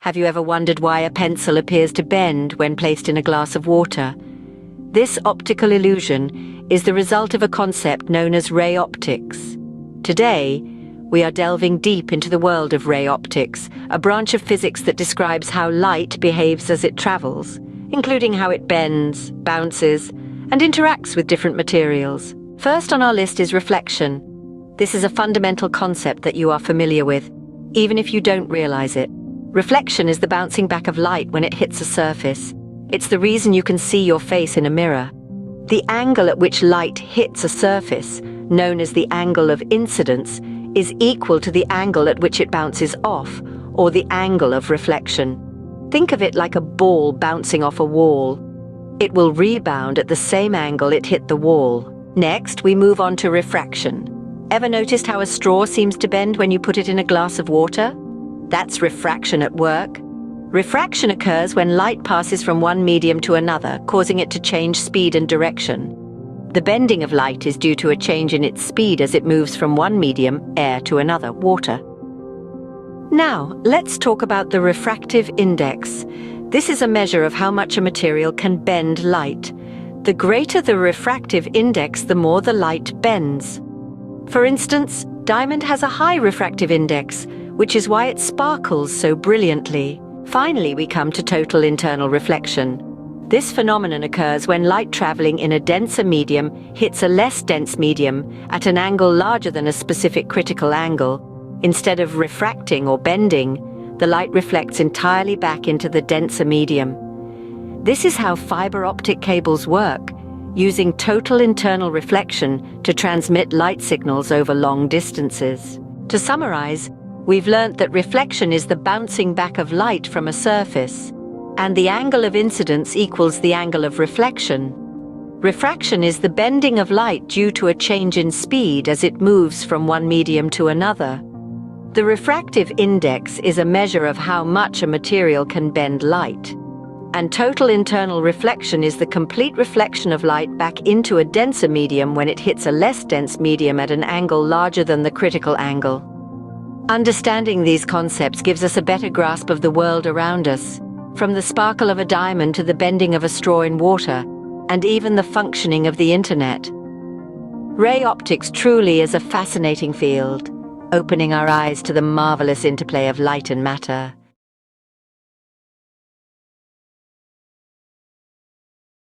Have you ever wondered why a pencil appears to bend when placed in a glass of water? This optical illusion is the result of a concept known as ray optics. Today, we are delving deep into the world of ray optics, a branch of physics that describes how light behaves as it travels, including how it bends, bounces, and interacts with different materials. First on our list is reflection. This is a fundamental concept that you are familiar with, even if you don't realize it. Reflection is the bouncing back of light when it hits a surface. It's the reason you can see your face in a mirror. The angle at which light hits a surface, known as the angle of incidence, is equal to the angle at which it bounces off, or the angle of reflection. Think of it like a ball bouncing off a wall. It will rebound at the same angle it hit the wall. Next, we move on to refraction. Ever noticed how a straw seems to bend when you put it in a glass of water? That's refraction at work. Refraction occurs when light passes from one medium to another, causing it to change speed and direction. The bending of light is due to a change in its speed as it moves from one medium, air, to another, water. Now, let's talk about the refractive index. This is a measure of how much a material can bend light. The greater the refractive index, the more the light bends. For instance, diamond has a high refractive index, which is why it sparkles so brilliantly. Finally, we come to total internal reflection. This phenomenon occurs when light traveling in a denser medium hits a less dense medium at an angle larger than a specific critical angle. Instead of refracting or bending, the light reflects entirely back into the denser medium. This is how fiber optic cables work, using total internal reflection to transmit light signals over long distances. To summarize, we've learnt that reflection is the bouncing back of light from a surface, and the angle of incidence equals the angle of reflection. Refraction is the bending of light due to a change in speed as it moves from one medium to another. The refractive index is a measure of how much a material can bend light, and total internal reflection is the complete reflection of light back into a denser medium when it hits a less dense medium at an angle larger than the critical angle. Understanding these concepts gives us a better grasp of the world around us, from the sparkle of a diamond to the bending of a straw in water, and even the functioning of the internet. Ray optics truly is a fascinating field, opening our eyes to the marvelous interplay of light and matter.